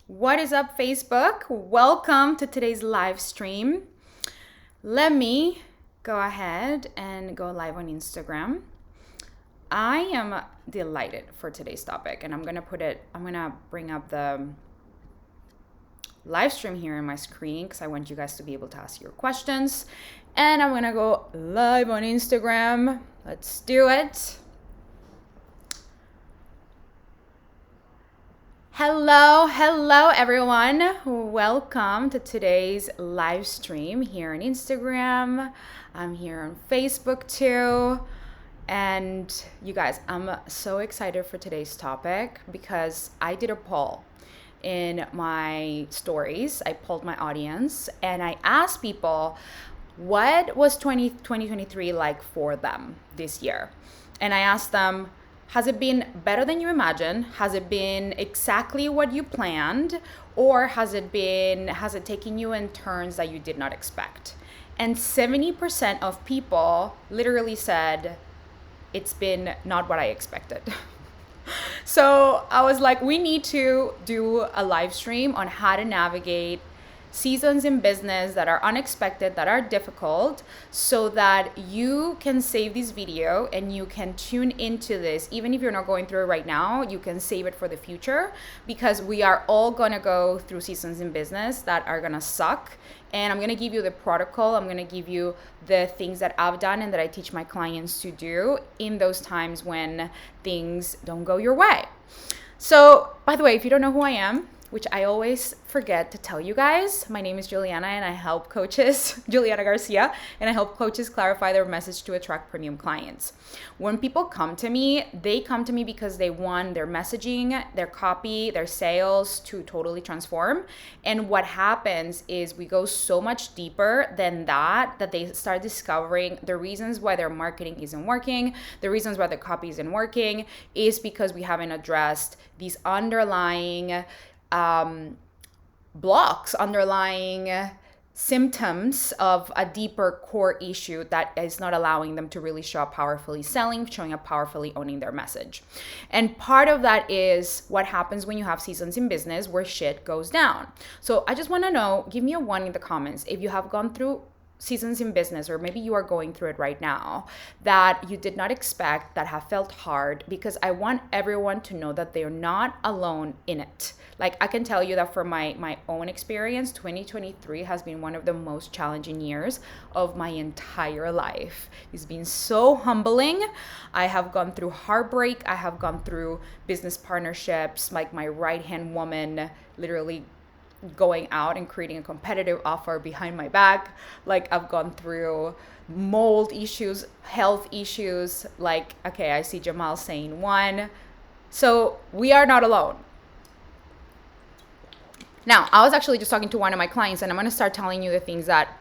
What is up, Facebook? Welcome to today's live stream. Let me go ahead and go live on Instagram. I am delighted for today's topic, and I'm gonna bring up the live stream here on my screen because I want you guys to be able to ask your questions. And I'm gonna go live on Instagram. Let's do it. Hello everyone. Welcome to today's live stream here on Instagram. I'm here on Facebook too. And you guys, I'm so excited for today's topic because I did a poll in my stories. I polled my audience and I asked people what was 2023 like for them this year. And I asked them, has it been better than you imagined? Has it been exactly what you planned? Or has it taken you in turns that you did not expect? And 70% of people literally said, it's been not what I expected. So I was like, we need to do a live stream on how to navigate seasons in business that are unexpected, that are difficult, so that you can save this video and you can tune into this. Even if you're not going through it right now, you can save it for the future, because we are all gonna go through seasons in business that are gonna suck. And I'm gonna give you the protocol. I'm gonna give you the things that I've done and that I teach my clients to do in those times when things don't go your way. So, by the way, if you don't know who I am, which I always forget to tell you guys, my name is Juliana and I help coaches, Juliana Garcia, and I help coaches clarify their message to attract premium clients. When people come to me, they come to me because they want their messaging, their copy, their sales to totally transform. And what happens is we go so much deeper than that they start discovering the reasons why their marketing isn't working, the reasons why the copy isn't working is because we haven't addressed these underlying blocks, underlying symptoms of a deeper core issue that is not allowing them to really show up powerfully selling, showing up powerfully owning their message. And part of that is what happens when you have seasons in business where shit goes down. So I just want to know, give me a 1 in the comments if you have gone through seasons in business, or maybe you are going through it right now, that you did not expect, that have felt hard, because I want everyone to know that they're not alone in it. Like, I can tell you that from my own experience, 2023 has been one of the most challenging years of my entire life. It's been so humbling. I have gone through heartbreak. I have gone through business partnerships, like my right-hand woman literally going out and creating a competitive offer behind my back. Like, I've gone through mold issues, health issues. Like, okay, I see Jamal saying 1. So we are not alone. Now, I was actually just talking to one of my clients, and I'm going to start telling you the things that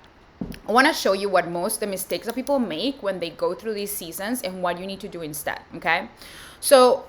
I want to show you, what the mistakes that people make when they go through these seasons and what you need to do instead. Okay. So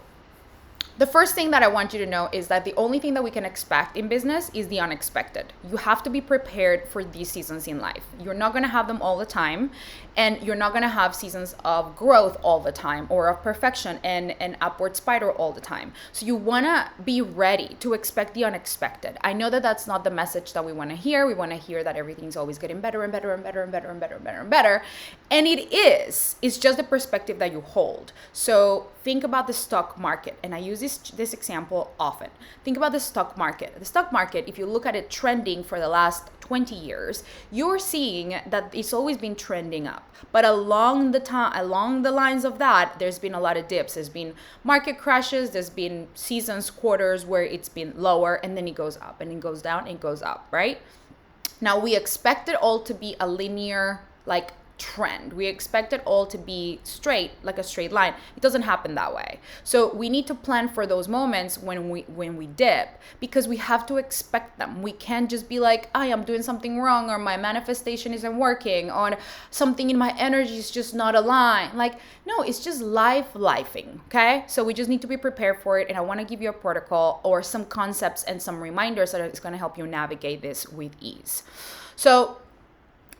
the first thing that I want you to know is that the only thing that we can expect in business is the unexpected. You have to be prepared for these seasons in life. You're not going to have them all the time, and you're not going to have seasons of growth all the time, or of perfection and an upward spiral all the time. So you want to be ready to expect the unexpected. I know that that's not the message that we want to hear. We want to hear that everything's always getting better and better and better and better and better and better and better. And it is. It's just the perspective that you hold. So think about the stock market, and I use this example often. Think about the stock market. The stock market, if you look at it trending for the last 20 years, you're seeing that it's always been trending up. But along the lines of that, there's been a lot of dips. There's been market crashes. There's been seasons, quarters where it's been lower, and then it goes up, and it goes down, and it goes up, right? Now, we expect it all to be a linear, like, trend. We expect it all to be straight, like a straight line. It doesn't happen that way. So we need to plan for those moments when we dip, because we have to expect them. We can't just be like, I am doing something wrong, or my manifestation isn't working, or something in my energy is just not aligned. Like, no, it's just lifing, okay? So we just need to be prepared for it. And I want to give you a protocol or some concepts and some reminders that is going to help you navigate this with ease. So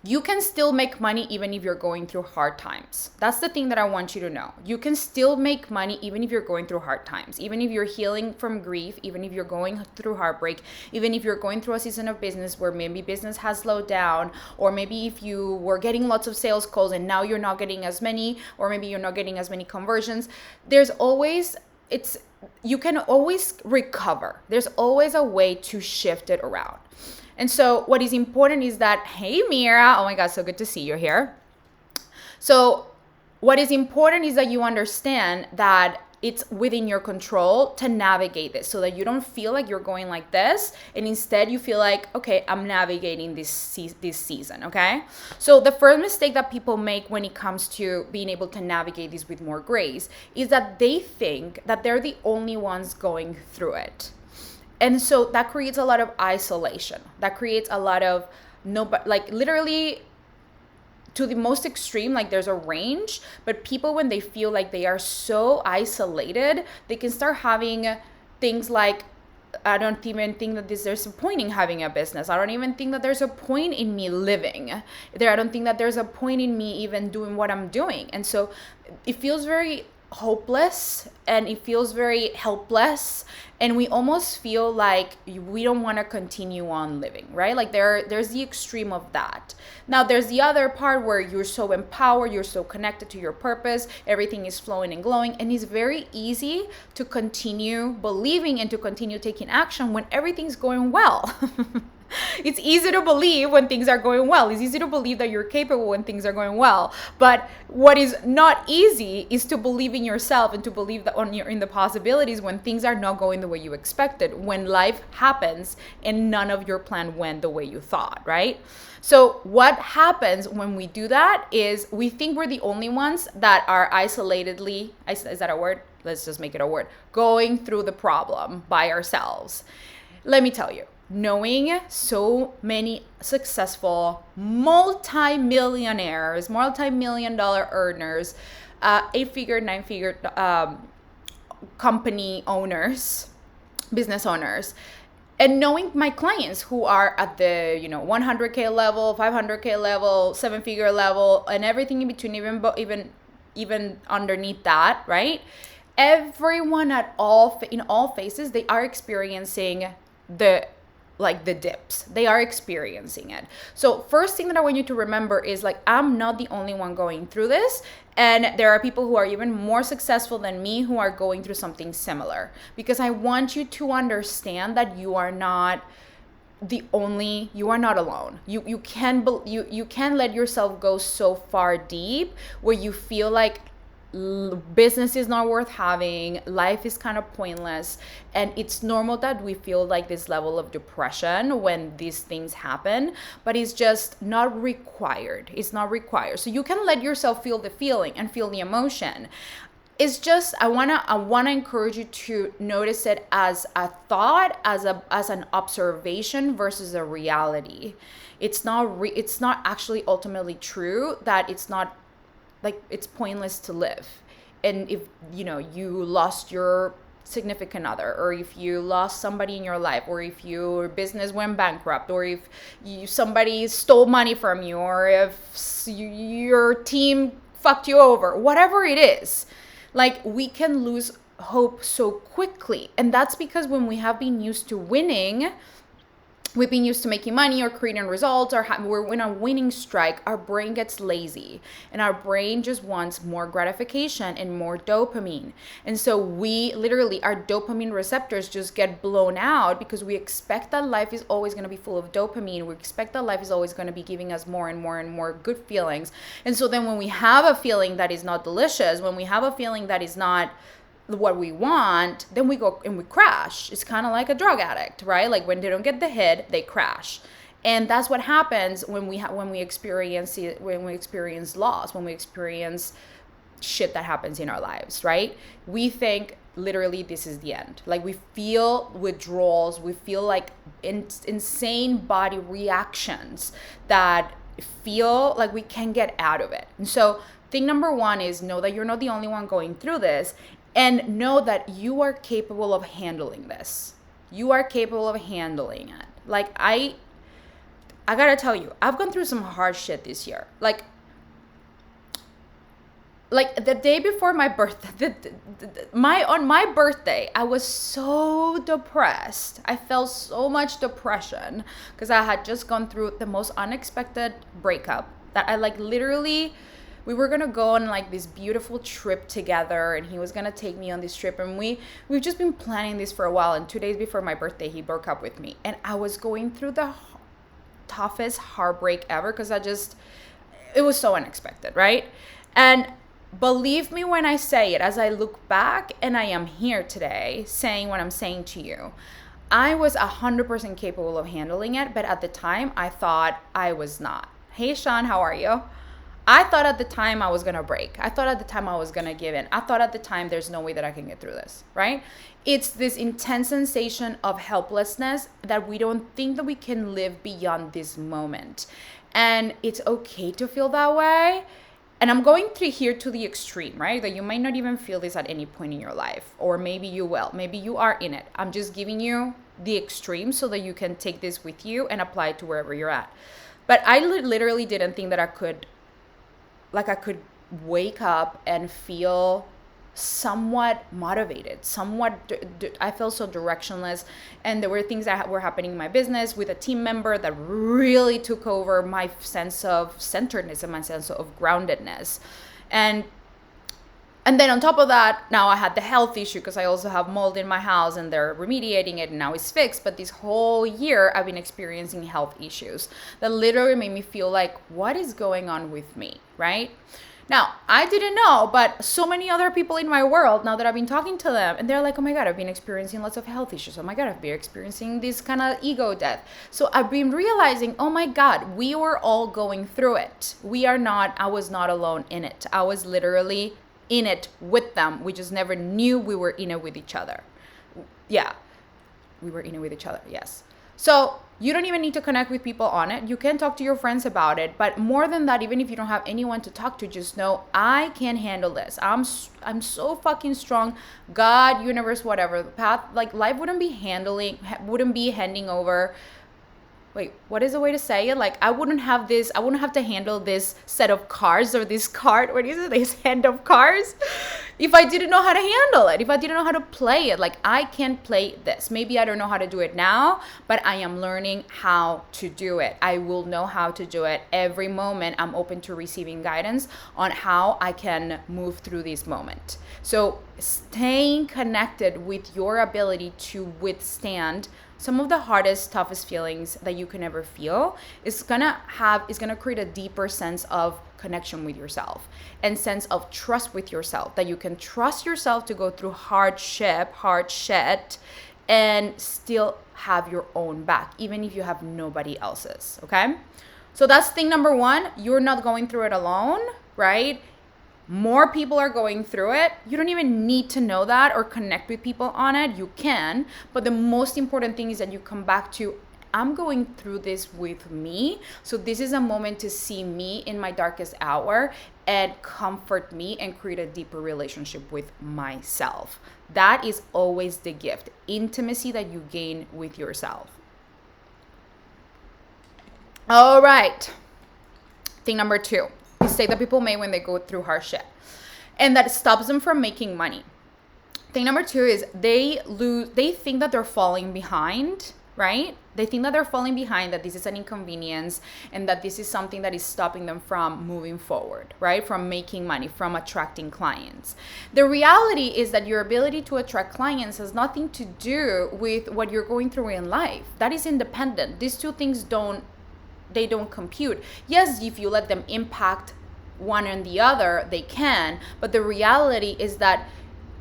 You can still make money even if you're going through hard times. That's the thing that I want you to know. You can still make money even if you're going through hard times, even if you're healing from grief, even if you're going through heartbreak, even if you're going through a season of business where maybe business has slowed down, or maybe if you were getting lots of sales calls and now you're not getting as many, or maybe you're not getting as many conversions. You can always recover. There's always a way to shift it around. And so what is important is that, hey, Mira, oh my God, so good to see you here. So what is important is that you understand that it's within your control to navigate this, so that you don't feel like you're going like this, and instead you feel like, okay, I'm navigating this season, okay? So the first mistake that people make when it comes to being able to navigate this with more grace is that they think that they're the only ones going through it. And so that creates a lot of isolation. That creates a lot of literally to the most extreme, like there's a range, but people, when they feel like they are so isolated, they can start having things like, I don't even think that there's a point in having a business. I don't even think that there's a point in me living. I don't think that there's a point in me even doing what I'm doing. And so it feels very hopeless and it feels very helpless, and we almost feel like we don't want to continue on living, right? Like there's the extreme of that. Now there's the other part where you're so empowered, you're so connected to your purpose, everything is flowing and glowing, and it's very easy to continue believing and to continue taking action when everything's going well. It's easy to believe when things are going well. It's easy to believe that you're capable when things are going well. But what is not easy is to believe in yourself and to believe that in the possibilities when things are not going the way you expected, when life happens and none of your plan went the way you thought, right? So what happens when we do that is we think we're the only ones that are isolatedly, is that a word? Let's just make it a word, going through the problem by ourselves. Let me tell you, knowing so many successful multi-millionaires, multi-million-dollar earners, 8-figure, 9-figure company owners, business owners, and knowing my clients who are at the 100K level, 500K level, 7-figure level, and everything in between, even underneath that, right? Everyone in all phases, they are experiencing the dips. They are experiencing it. So first thing that I want you to remember is like, I'm not the only one going through this. And there are people who are even more successful than me who are going through something similar, because I want you to understand that you are not alone. You can let yourself go so far deep where you feel like business is not worth having, life is kind of pointless, and it's normal that we feel like this level of depression when these things happen, but it's just not required. It's not required. So you can let yourself feel the feeling and feel the emotion. It's just I wanna encourage you to notice it as a thought, as an observation versus a reality. It's not actually ultimately true that it's not, like, it's pointless to live. And if you lost your significant other, or if you lost somebody in your life, or if your business went bankrupt, or if somebody stole money from you, or if your team fucked you over, whatever it is, like, we can lose hope so quickly. And that's because when we have been used to winning, we've been used to making money or creating results, or we're in a winning strike, our brain gets lazy and our brain just wants more gratification and more dopamine. And so our dopamine receptors just get blown out because we expect that life is always going to be full of dopamine. We expect that life is always going to be giving us more and more and more good feelings. And so then when we have a feeling that is not delicious, when we have a feeling that is not what we want, then we go and we crash. It's kind of like a drug addict, right? Like, when they don't get the hit, they crash. And that's what happens when we experience loss, when we experience shit that happens in our lives, right? We think literally this is the end. Like, we feel withdrawals, we feel like insane body reactions that feel like we can't get out of it. And so thing number one is know that you're not the only one going through this. And know that you are capable of handling this. You are capable of handling it. Like, I gotta tell you, I've gone through some hard shit this year. Like the day before my birthday, on my birthday, I was so depressed. I felt so much depression because I had just gone through the most unexpected breakup that I like literally. We were gonna go on like this beautiful trip together, and he was gonna take me on this trip, and we've just been planning this for a while. And 2 days before my birthday, he broke up with me, and I was going through the toughest heartbreak ever because it was so unexpected, right? And believe me when I say it, as I look back and I am here today saying what I'm saying to you, I was 100% capable of handling it, but at the time I thought I was not. Hey Sean, how are you? I thought at the time I was going to break. I thought at the time I was going to give in. I thought at the time there's no way that I can get through this, right? It's this intense sensation of helplessness that we don't think that we can live beyond this moment. And it's okay to feel that way. And I'm going here to the extreme, right? That you might not even feel this at any point in your life, or maybe you will. Maybe you are in it. I'm just giving you the extreme so that you can take this with you and apply it to wherever you're at. But I literally didn't think that I could wake up and feel somewhat motivated, I felt so directionless. And there were things that were happening in my business with a team member that really took over my sense of centeredness and my sense of groundedness. And then on top of that, now I had the health issue because I also have mold in my house and they're remediating it and now it's fixed. But this whole year I've been experiencing health issues that literally made me feel like, what is going on with me, right? Now, I didn't know, but so many other people in my world, now that I've been talking to them, and they're like, oh my God, I've been experiencing lots of health issues. Oh my God, I've been experiencing this kind of ego death. So I've been realizing, oh my God, we were all going through it. I was not alone in it. I was literally in it with them. We just never knew we were in it with each other. Yeah, we were in it with each other, yes. So you don't even need to connect with people on it. You can talk to your friends about it. But more than that, even if you don't have anyone to talk to, just know I can handle this. I'm so fucking strong. God, universe, whatever. Path, like life wouldn't be handing over. Wait, what is the way to say it? Like I wouldn't have to handle this set of cards or this card, what is it? This hand of cards. If I didn't know how to handle it, if I didn't know how to play it, like I can play this. Maybe I don't know how to do it now, but I am learning how to do it. I will know how to do it every moment. I'm open to receiving guidance on how I can move through this moment. So staying connected with your ability to withstand some of the hardest, toughest feelings that you can ever feel is gonna create a deeper sense of connection with yourself and sense of trust with yourself, that you can trust yourself to go through hard shit, and still have your own back, even if you have nobody else's, okay? So that's thing number one. You're not going through it alone, right? More people are going through it. You don't even need to know that or connect with people on it. You can, but the most important thing is that you come back to, I'm going through this with me. So this is a moment to see me in my darkest hour and comfort me and create a deeper relationship with myself. That is always the gift, intimacy that you gain with yourself. All right. Thing number 2. Mistake that people make when they go through hard shit, and that stops them from making money. Thing number 2 is they think that they're falling behind, right? They think that they're falling behind, that this is an inconvenience, and that this is something that is stopping them from moving forward, right? From making money, from attracting clients. The reality is that your ability to attract clients has nothing to do with what you're going through in life. That is independent. These two things don't compute. Yes, if you let them impact one and the other, they can, but the reality is that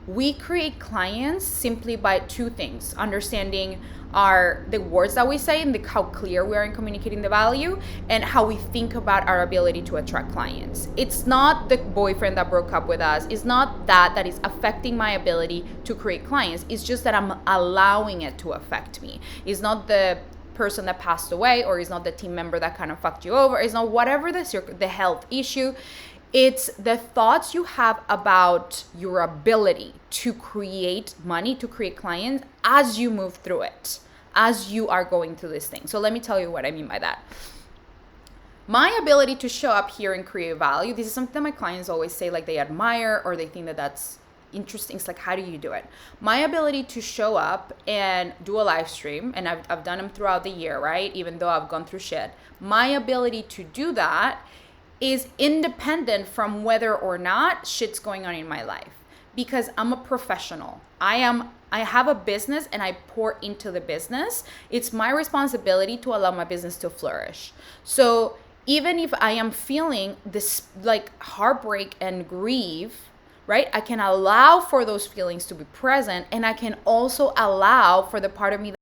we create clients simply by 2 things: understanding the words that we say and how clear we are in communicating the value, and how we think about our ability to attract clients. It's not the boyfriend that broke up with us. It's not that is affecting my ability to create clients. It's just that I'm allowing it to affect me. It's not the person that passed away, or it's not the team member that kind of fucked you over. It's not whatever the health issue. It's the thoughts you have about your ability to create money, to create clients as you move through it. as you are going through this thing. So let me tell you what I mean by that. My ability to show up here and create value, this is something that my clients always say, like they admire or they think that that's interesting. It's like, how do you do it? My ability to show up and do a live stream, and I've done them throughout the year, right? Even though I've gone through shit. My ability to do that is independent from whether or not shit's going on in my life, because I'm a professional. I have a business and I pour into the business. It's my responsibility to allow my business to flourish. So even if I am feeling this like heartbreak and grief, right? I can allow for those feelings to be present, and I can also allow for the part of me